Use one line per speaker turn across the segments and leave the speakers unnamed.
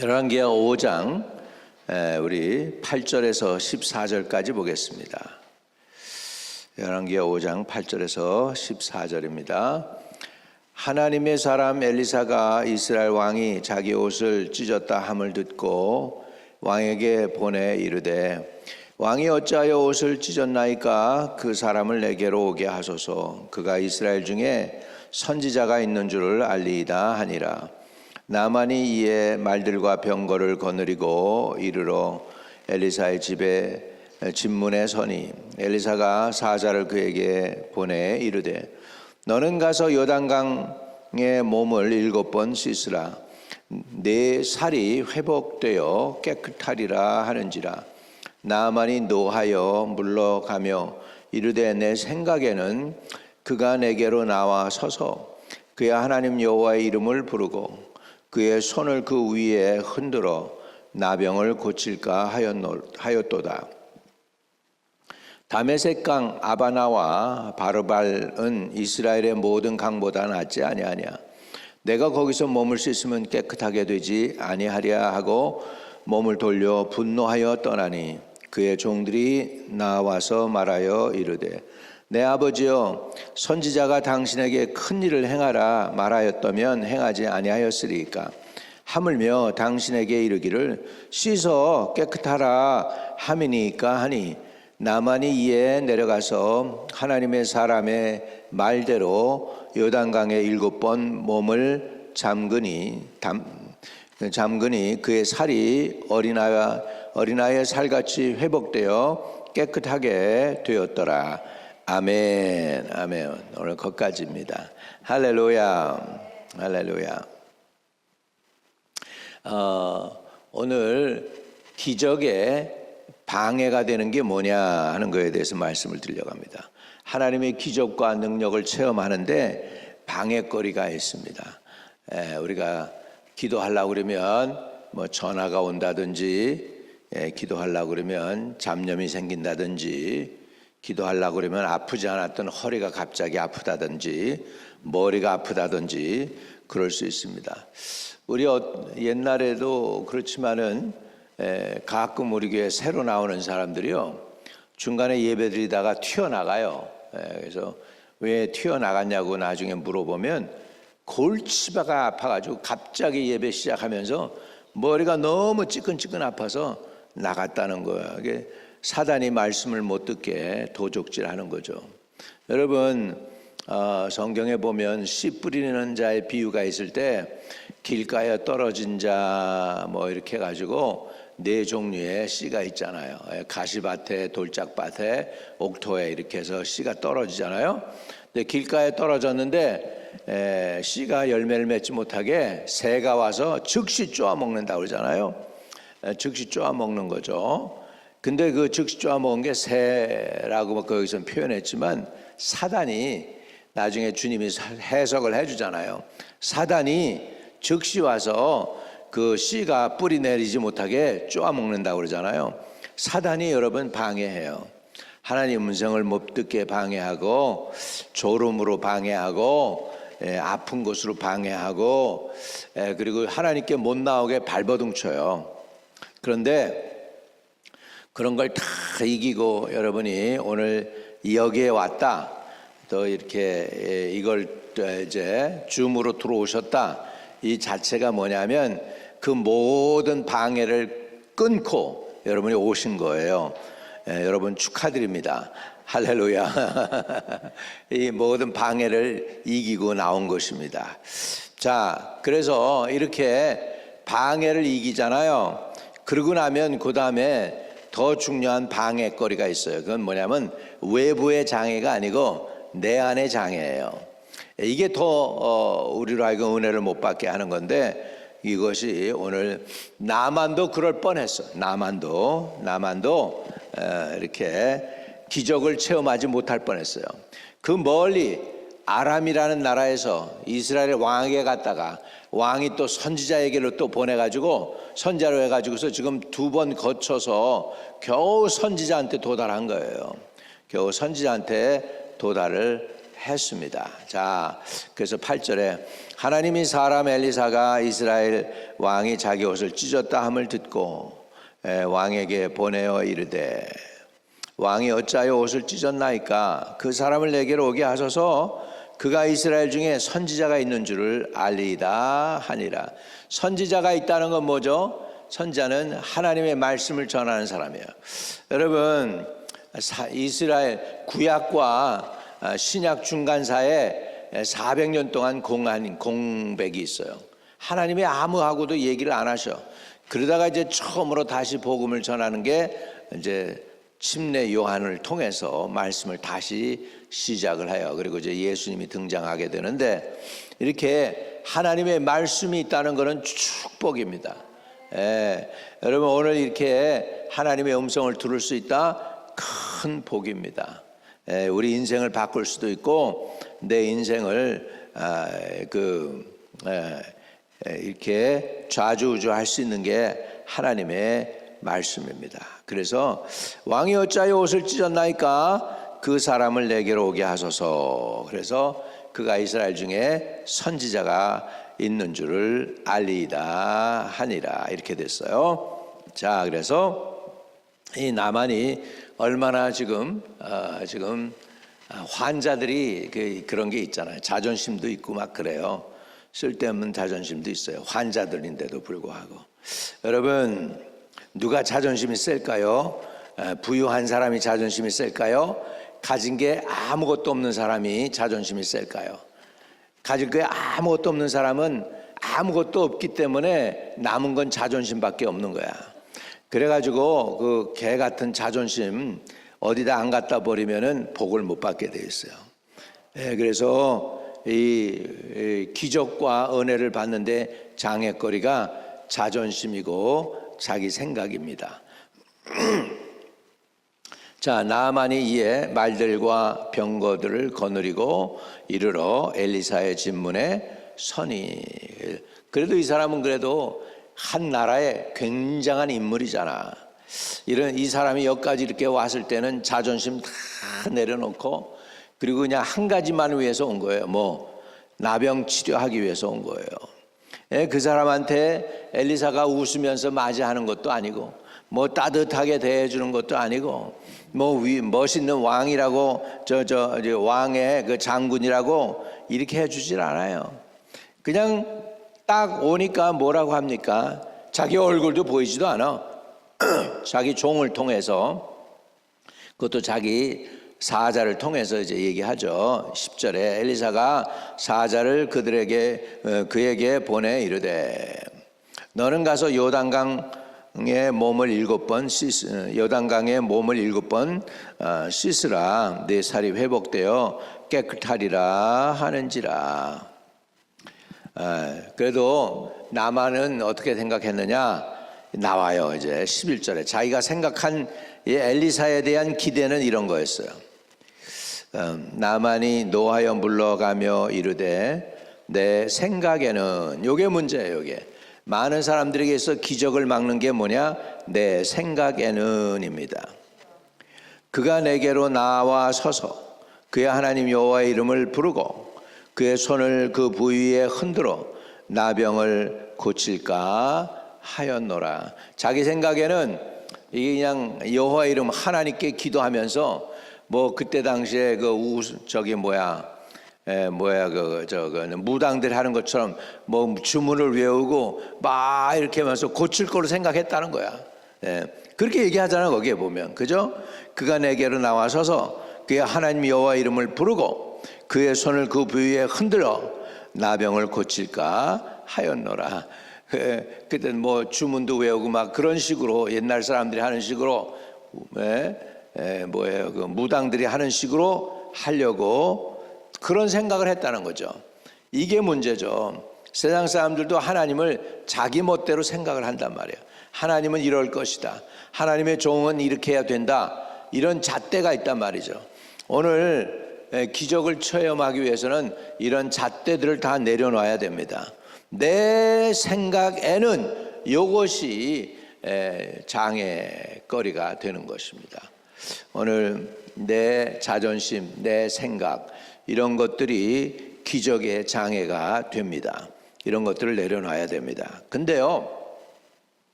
열왕기하 5장 우리 8절에서 14절까지 보겠습니다. 열왕기하 5장 8절에서 14절입니다. 하나님의 사람 엘리사가 이스라엘 왕이 자기 옷을 찢었다 함을 듣고 왕에게 보내 이르되 왕이 어찌하여 옷을 찢었나이까 그 사람을 내게로 오게 하소서. 그가 이스라엘 중에 선지자가 있는 줄을 알리이다 하니라. 나만이 이에 말들과 병거를 거느리고 이르러 엘리사의 집에 집문에 서니 엘리사가 사자를 그에게 보내 이르되 너는 가서 요단강에 몸을 7번 씻으라. 내 살이 회복되어 깨끗하리라 하는지라. 나만이 노하여 물러가며 이르되 내 생각에는 그가 내게로 나와 서서 그의 하나님 여호와의 이름을 부르고 그의 손을 그 위에 흔들어 나병을 고칠까 하였도다. 다메섹강 아바나와 바르발은 이스라엘의 모든 강보다 낫지 아니하냐. 내가 거기서 몸을 씻으면 깨끗하게 되지 아니하랴 하고 몸을 돌려 분노하여 떠나니 그의 종들이 나와서 말하여 이르되 내 아버지여 선지자가 당신에게 큰 일을 행하라 말하였다면 행하지 아니하였으리까. 하물며 당신에게 이르기를 씻어 깨끗하라 함이니까 하니 나만이 이에 내려가서 하나님의 사람의 말대로 요단강에 7번 몸을 잠그니 그의 살이 어린아이의 살같이 회복되어 깨끗하게 되었더라. 아멘. 아멘. 오늘 거기까지입니다. 할렐루야. 할렐루야. 오늘 기적의 방해가 되는 게 뭐냐 하는 것에 대해서 말씀을 드리려고 합니다. 하나님의 기적과 능력을 체험하는데 방해거리가 있습니다. 우리가 기도하려고 그러면 뭐 전화가 온다든지, 기도하려고 그러면 잡념이 생긴다든지, 기도하려고 그러면 아프지 않았던 허리가 갑자기 아프다든지, 머리가 아프다든지 그럴 수 있습니다. 우리 옛날에도 그렇지만은 가끔 우리 교회 새로 나오는 사람들이요 중간에 예배드리다가 튀어나가요. 그래서 왜 튀어나갔냐고 나중에 물어보면 골치가 아파가지고 갑자기 예배 시작하면서 머리가 너무 찌끈찌끈 아파서 나갔다는 거예요. 이게 사단이 말씀을 못 듣게 도적질하는 거죠. 여러분 성경에 보면 씨 뿌리는 자의 비유가 있을 때 길가에 떨어진 자 뭐 이렇게 해가지고 4종류의 씨가 있잖아요. 가시밭에, 돌짝밭에, 옥토에 이렇게 해서 씨가 떨어지잖아요. 근데 길가에 떨어졌는데 씨가 열매를 맺지 못하게 새가 와서 즉시 쪼아 먹는다고 그러잖아요. 즉시 쪼아 먹는 거죠. 근데 그 즉시 쪼아 먹은 게 새라고 거기서 표현했지만 사단이 나중에 주님이 해석을 해주잖아요. 사단이 즉시 와서 그 씨가 뿌리 내리지 못하게 쪼아 먹는다고 그러잖아요. 사단이 여러분 방해해요. 하나님 음성을 못 듣게 방해하고, 졸음으로 방해하고, 아픈 곳으로 방해하고, 그리고 하나님께 못 나오게 발버둥 쳐요. 그런데 그런 걸 다 이기고 여러분이 오늘 여기에 왔다, 또 이렇게 이걸 이제 줌으로 들어오셨다, 이 자체가 뭐냐면 그 모든 방해를 끊고 여러분이 오신 거예요. 여러분 축하드립니다. 할렐루야. 이 모든 방해를 이기고 나온 것입니다. 자, 그래서 이렇게 방해를 이기잖아요. 그러고 나면 그 다음에 더 중요한 방해거리가 있어요. 그건 뭐냐면 외부의 장애가 아니고 내 안의 장애예요. 이게 더 우리로 하여금 은혜를 못 받게 하는 건데, 이것이 오늘 나만도 그럴 뻔했어. 나만도 이렇게 기적을 체험하지 못할 뻔했어요. 그 멀리 아람이라는 나라에서 이스라엘 왕에게 갔다가 왕이 또 선지자에게로 또 보내가지고 선지자로 해가지고서 지금 2번 거쳐서 겨우 선지자한테 도달한 거예요. 겨우 선지자한테 도달을 했습니다. 자, 그래서 8절에 하나님이 사람 엘리사가 이스라엘 왕이 자기 옷을 찢었다 함을 듣고 왕에게 보내어 이르되 왕이 어찌하여 옷을 찢었나이까 그 사람을 내게로 오게 하소서 그가 이스라엘 중에 선지자가 있는 줄을 알리이다 하니라. 선지자가 있다는 건 뭐죠? 선지자는 하나님의 말씀을 전하는 사람이에요. 여러분, 이스라엘 구약과 신약 중간사에 400년 동안 공백이 있어요. 하나님이 아무하고도 얘기를 안 하셔. 그러다가 이제 처음으로 다시 복음을 전하는 게 이제 침례 요한을 통해서 말씀을 다시 시작을 해요. 그리고 이제 예수님이 등장하게 되는데 이렇게 하나님의 말씀이 있다는 것은 축복입니다. 여러분 오늘 이렇게 하나님의 음성을 들을 수 있다 큰 복입니다. 우리 인생을 바꿀 수도 있고 내 인생을 이렇게 좌지우지할 수 있는 게 하나님의 말씀입니다. 그래서 왕이 어찌하여 옷을 찢었나이까 그 사람을 내게로 오게 하소서. 그래서 그가 이스라엘 중에 선지자가 있는 줄을 알리이다 하니라 이렇게 됐어요. 자, 그래서 이 나만이 얼마나 지금 환자들이 그런 게 있잖아요. 자존심도 있고 막 그래요. 쓸데없는 자존심도 있어요. 환자들인데도 불구하고. 여러분, 누가 자존심이 셀까요? 부유한 사람이 자존심이 셀까요? 가진 게 아무것도 없는 사람이 자존심이 셀까요? 가진 게 아무것도 없는 사람은 아무것도 없기 때문에 남은 건 자존심밖에 없는 거야. 그래가지고 그 개 같은 자존심 어디다 안 갖다 버리면은 복을 못 받게 돼 있어요. 그래서 이 기적과 은혜를 받는데 장애거리가 자존심이고 자기 생각입니다. 자, 나아만이 이에 말들과 병거들을 거느리고 이르러 엘리사의 진문에 서니. 그래도 이 사람은 그래도 한 나라의 굉장한 인물이잖아. 이 사람이 여기까지 이렇게 왔을 때는 자존심 다 내려놓고 그리고 그냥 한 가지만 위해서 온 거예요. 나병 치료하기 위해서 온 거예요. 그 사람한테 엘리사가 웃으면서 맞이하는 것도 아니고 따뜻하게 대해주는 것도 아니고 멋있는 왕이라고 왕의 그 장군이라고 이렇게 해주질 않아요. 그냥 딱 오니까 뭐라고 합니까? 자기 얼굴도 보이지도 않아. 자기 종을 통해서 그것도 자기 사자를 통해서 이제 얘기하죠. 10절에 엘리사가 사자를 그에게 보내 이르되 너는 가서 요단강에 몸을 7번 씻으라 네 살이 회복되어 깨끗하리라 하는지라. 그래도 나만은 어떻게 생각했느냐? 나와요. 이제 11절에 자기가 생각한 이 엘리사에 대한 기대는 이런 거였어요. 나만이 노하여 물러가며 이르되 내 생각에는, 요게 문제예요. 요게 많은 사람들에게서 기적을 막는 게 뭐냐? 내 생각에는입니다. 그가 내게로 나와 서서 그의 하나님 여호와의 이름을 부르고 그의 손을 그 부위에 흔들어 나병을 고칠까 하였노라. 자기 생각에는 이게 그냥 여호와 이름 하나님께 기도하면서 그때 당시에 무당들 하는 것처럼 주문을 외우고 막 이렇게 하면서 고칠 거로 생각했다는 거야. 그렇게 얘기하잖아 거기에 보면, 그죠? 그가 내게로 나와서서 그의 하나님 여호와 이름을 부르고 그의 손을 그 부위에 흔들어 나병을 고칠까 하였노라. 그때 주문도 외우고 막 그런 식으로 옛날 사람들이 하는 식으로 무당들이 하는 식으로 하려고 그런 생각을 했다는 거죠. 이게 문제죠. 세상 사람들도 하나님을 자기 멋대로 생각을 한단 말이에요. 하나님은 이럴 것이다. 하나님의 종은 이렇게 해야 된다. 이런 잣대가 있단 말이죠. 오늘 기적을 체험하기 위해서는 이런 잣대들을 다 내려놔야 됩니다. 내 생각에는 이것이 장애거리가 되는 것입니다. 오늘 내 자존심, 내 생각, 이런 것들이 기적의 장애가 됩니다. 이런 것들을 내려놔야 됩니다. 근데요,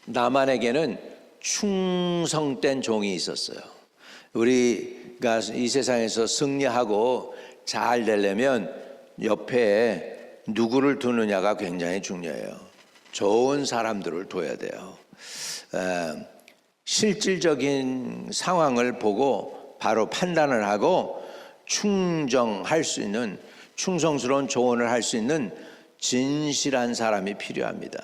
나만에게는 충성된 종이 있었어요. 우리가 이 세상에서 승리하고 잘 되려면 옆에 누구를 두느냐가 굉장히 중요해요. 좋은 사람들을 둬야 돼요. 실질적인 상황을 보고 바로 판단을 하고 충정할 수 있는, 충성스러운 조언을 할 수 있는 진실한 사람이 필요합니다.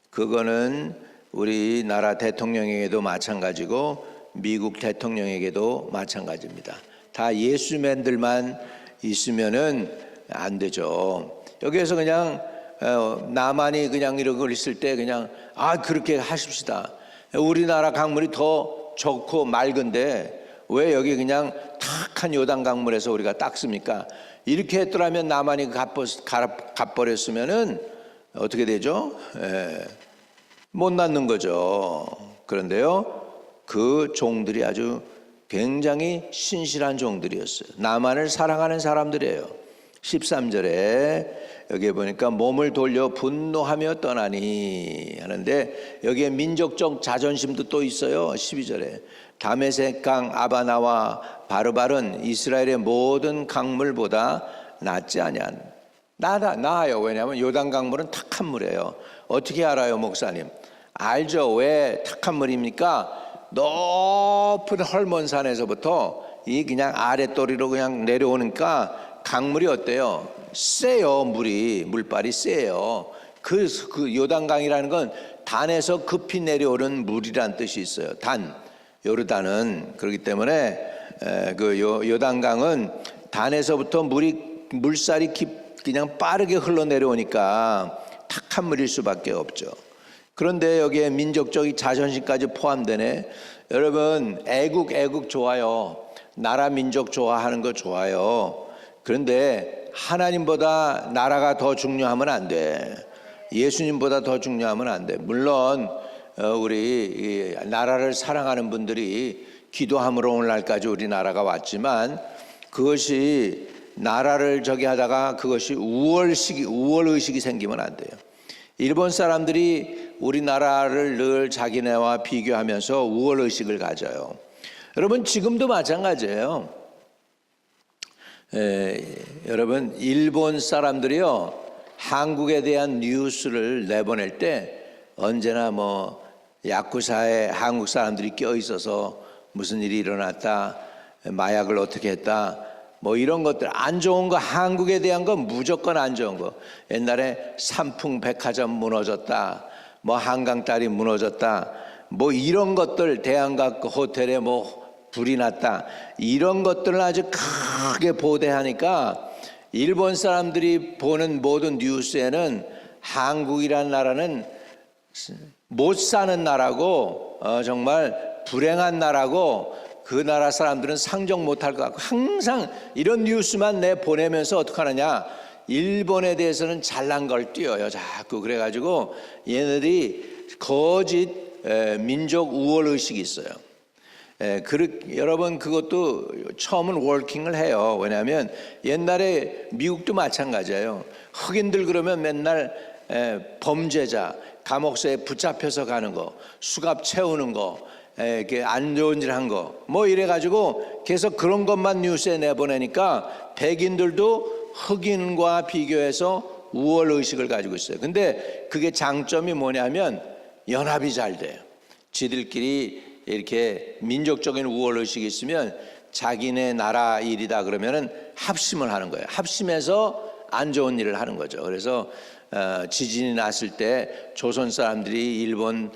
그거는 우리나라 대통령에게도 마찬가지고 미국 대통령에게도 마찬가지입니다. 다 예수맨들만 있으면은 안 되죠. 여기에서 그냥 나만이 그냥 이런 걸 있을 때 그냥 그렇게 하십시다. 우리나라 강물이 더 좋고 맑은데 왜 여기 그냥 탁한 요단 강물에서 우리가 닦습니까? 이렇게 했더라면 나만이 갚버렸으면은 어떻게 되죠? 못 낳는 거죠. 그런데요, 그 종들이 아주 굉장히 신실한 종들이었어요. 나만을 사랑하는 사람들이에요. 13절에 여기에 보니까 몸을 돌려 분노하며 떠나니 하는데 여기에 민족적 자존심도 또 있어요. 12절에 다메섹 강 아바나와 바르발은 이스라엘의 모든 강물보다 낫지 아니한 나아요. 왜냐하면 요단 강물은 탁한 물이에요. 어떻게 알아요, 목사님? 알죠. 왜 탁한 물입니까? 높은 헐몬산에서부터 이 그냥 아랫도리로 그냥 내려오니까 강물이 어때요? 세요. 물빨이 세요. 그 요단강이라는 건 단에서 급히 내려오는 물이란 뜻이 있어요. 요르단은 그렇기 때문에 그 요단강은 단에서부터 물살이 그냥 빠르게 흘러내려오니까 탁한 물일 수밖에 없죠. 그런데 여기에 민족적인 자존심까지 포함되네. 여러분, 애국 좋아요. 나라 민족 좋아하는 거 좋아요. 그런데 하나님보다 나라가 더 중요하면 안 돼. 예수님보다 더 중요하면 안 돼. 물론 우리 나라를 사랑하는 분들이 기도함으로 오늘날까지 우리나라가 왔지만 그것이 나라를 하다가 그것이 우월의식이 생기면 안 돼요. 일본 사람들이 우리나라를 늘 자기네와 비교하면서 우월의식을 가져요. 여러분, 지금도 마찬가지예요. 여러분, 일본 사람들이요, 한국에 대한 뉴스를 내보낼 때 언제나 야쿠사에 한국 사람들이 껴 있어서 무슨 일이 일어났다, 마약을 어떻게 했다, 이런 것들, 안 좋은 거, 한국에 대한 건 무조건 안 좋은 거. 옛날에 삼풍 백화점 무너졌다, 한강다리 무너졌다, 이런 것들, 대한각 호텔에 불이 났다, 이런 것들을 아주 크게 보도하니까 일본 사람들이 보는 모든 뉴스에는 한국이라는 나라는 못 사는 나라고, 정말 불행한 나라고, 그 나라 사람들은 상종 못할 것 같고, 항상 이런 뉴스만 내보내면서 어떻게 하느냐, 일본에 대해서는 잘난 걸 띄워요, 자꾸. 그래가지고 얘네들이 거짓 민족 우월의식이 있어요. 여러분, 그것도 처음은 워킹을 해요. 왜냐하면 옛날에 미국도 마찬가지예요. 흑인들 그러면 맨날 범죄자, 감옥서에 붙잡혀서 가는 거, 수갑 채우는 거, 이렇게 안 좋은 일 한 거, 이래가지고 계속 그런 것만 뉴스에 내보내니까 백인들도 흑인과 비교해서 우월의식을 가지고 있어요. 근데 그게 장점이 뭐냐면 연합이 잘 돼요. 지들끼리 이렇게 민족적인 우월의식이 있으면 자기네 나라 일이다 그러면은 합심을 하는 거예요. 합심해서 안 좋은 일을 하는 거죠. 그래서 지진이 났을 때 조선 사람들이 일본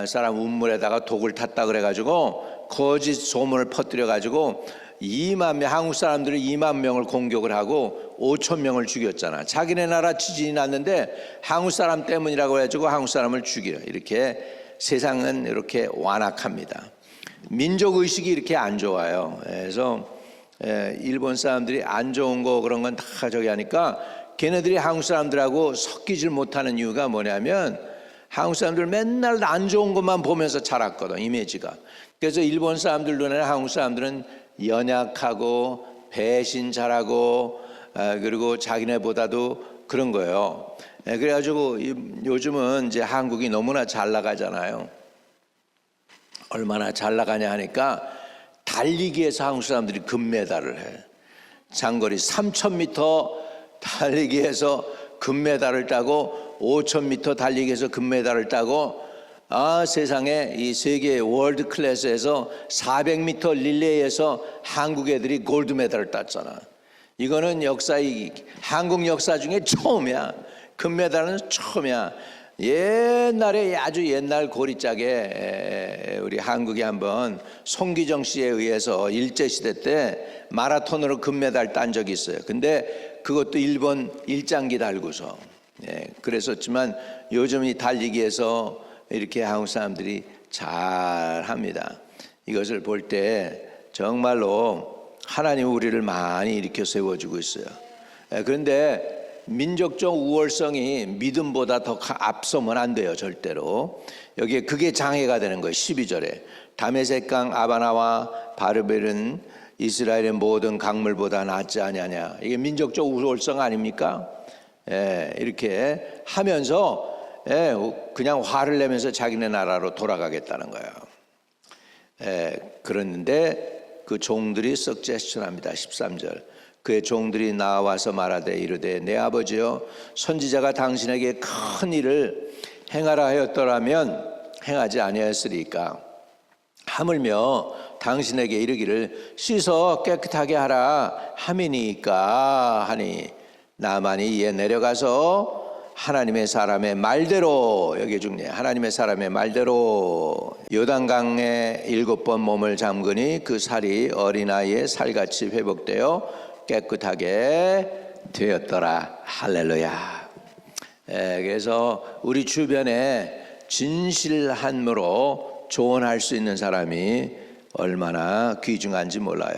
사람 운물에다가 독을 탔다 그래가지고 거짓 소문을 퍼뜨려 가지고 2만 명, 한국 사람들이 2만 명을 공격을 하고 5천 명을 죽였잖아. 자기네 나라 지진이 났는데 한국 사람 때문이라고 해가지고 한국 사람을 죽여요. 이렇게 세상은 이렇게 완악합니다. 민족의식이 이렇게 안 좋아요. 그래서 일본 사람들이 안 좋은 거 그런 건 다 하니까 걔네들이 한국 사람들하고 섞이질 못하는 이유가 뭐냐면 한국 사람들 맨날 안 좋은 것만 보면서 자랐거든, 이미지가. 그래서 일본 사람들 눈에는 한국 사람들은 연약하고 배신 잘하고 그리고 자기네보다도 그런 거예요. 그래가지고 요즘은 이제 한국이 너무나 잘 나가잖아요. 얼마나 잘 나가냐 하니까 달리기에서 한국 사람들이 금메달을 해. 장거리 3,000m 달리기에서 금메달을 따고 5,000m 달리기에서 금메달을 따고 세상에 이 세계 월드 클래스에서 400m 릴레이에서 한국 애들이 골드 메달을 땄잖아. 이거는 한국 역사 중에 처음이야. 금메달은 처음이야. 옛날에 아주 옛날 고리짝에 우리 한국이 한번 송기정 씨에 의해서 일제시대 때 마라톤으로 금메달 딴 적이 있어요. 근데 그것도 일본 일장기 달고서 그랬었지만 요즘 이 달리기에서 이렇게 한국 사람들이 잘합니다. 이것을 볼 때 정말로 하나님 우리를 많이 일으켜 세워주고 있어요. 그런데 민족적 우월성이 믿음보다 더 앞서면 안 돼요. 절대로. 여기에 그게 장애가 되는 거예요. 12절에 다메섹강 아바나와 바르벨은 이스라엘의 모든 강물보다 낫지 아니하냐. 이게 민족적 우월성 아닙니까? 이렇게 하면서 그냥 화를 내면서 자기네 나라로 돌아가겠다는 거예요. 그랬는데 그 종들이 석제시합니다. 13절 그의 종들이 나와서 말하되 이르되 내 아버지여 선지자가 당신에게 큰 일을 행하라 하였더라면 행하지 아니하였으리까. 하물며 당신에게 이르기를 씻어 깨끗하게 하라 함이니까 하니 나만이 이에 내려가서 하나님의 사람의 말대로, 여기 중요해, 하나님의 사람의 말대로 요단강에 7번 몸을 잠그니 그 살이 어린아이의 살같이 회복되어 깨끗하게 되었더라. 할렐루야. 그래서 우리 주변에 진실함으로 조언할 수 있는 사람이 얼마나 귀중한지 몰라요.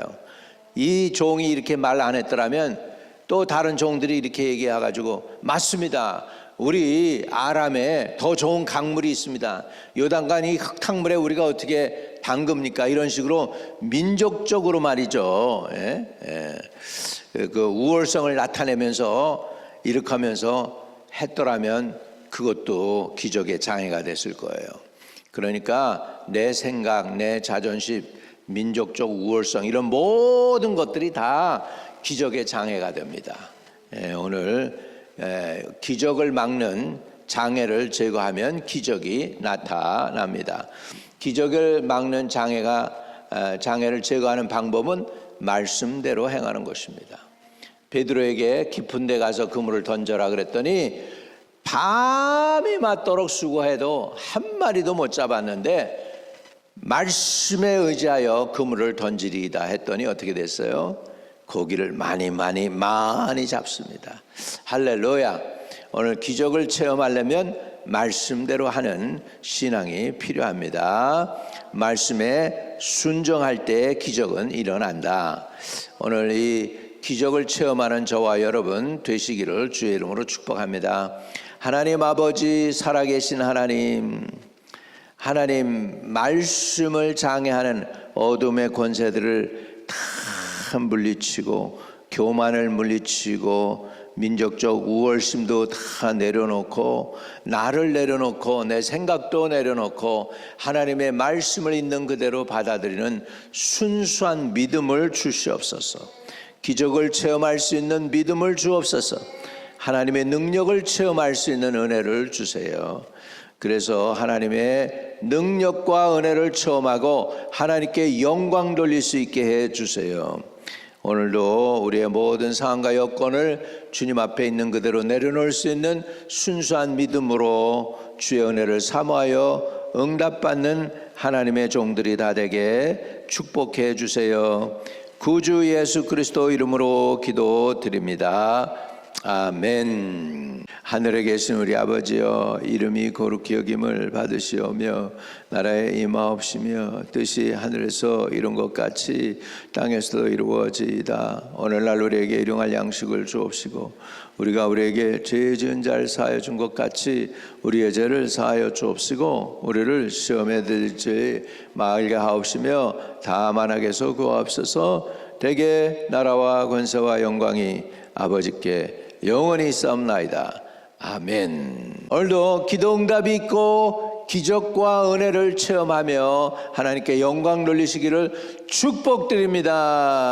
이 종이 이렇게 말 안 했더라면 또 다른 종들이 이렇게 얘기해가지고 맞습니다. 우리 아람에 더 좋은 강물이 있습니다. 요단강 이 흙탕물에 우리가 어떻게 담급니까? 이런 식으로 민족적으로 말이죠. 그 우월성을 나타내면서 이렇게 하면서 했더라면 그것도 기적의 장애가 됐을 거예요. 그러니까 내 생각, 내 자존심, 민족적 우월성 이런 모든 것들이 다 기적의 장애가 됩니다. 오늘 기적을 막는 장애를 제거하면 기적이 나타납니다. 기적을 막는 장애를 제거하는 방법은 말씀대로 행하는 것입니다. 베드로에게 깊은 데 가서 그물을 던져라 그랬더니 밤이 맞도록 수고해도 한 마리도 못 잡았는데 말씀에 의지하여 그물을 던지리이다 했더니 어떻게 됐어요? 고기를 많이 잡습니다. 할렐루야. 오늘 기적을 체험하려면 말씀대로 하는 신앙이 필요합니다. 말씀에 순종할 때 기적은 일어난다. 오늘 이 기적을 체험하는 저와 여러분 되시기를 주의 이름으로 축복합니다. 하나님 아버지, 살아계신 하나님 말씀을 장애하는 어둠의 권세들을 다 물리치고 교만을 물리치고 민족적 우월심도 다 내려놓고 나를 내려놓고 내 생각도 내려놓고 하나님의 말씀을 있는 그대로 받아들이는 순수한 믿음을 주시옵소서. 기적을 체험할 수 있는 믿음을 주옵소서. 하나님의 능력을 체험할 수 있는 은혜를 주세요. 그래서 하나님의 능력과 은혜를 체험하고 하나님께 영광 돌릴 수 있게 해 주세요. 오늘도 우리의 모든 상황과 여건을 주님 앞에 있는 그대로 내려놓을 수 있는 순수한 믿음으로 주의 은혜를 사모하여 응답받는 하나님의 종들이 다 되게 축복해 주세요. 구주 예수 그리스도 이름으로 기도드립니다. 아멘. 하늘에 계신 우리 아버지여, 이름이 거룩히 여김을 받으시오며 나라에 임하옵시며 뜻이 하늘에서 이룬 것 같이 땅에서도 이루어지이다. 오늘날 우리에게 일용할 양식을 주옵시고 우리가 우리에게 죄 지은 자를 사하여 준 것 같이 우리의 죄를 사하여 주옵시고 우리를 시험에 들지 말게 하옵시며 다만 악에서 구하옵소서. 대개 나라와 권세와 영광이 아버지께 영원히 있사옵나이다. 아멘. 오늘도 기도응답이 있고 기적과 은혜를 체험하며 하나님께 영광 돌리시기를 축복드립니다.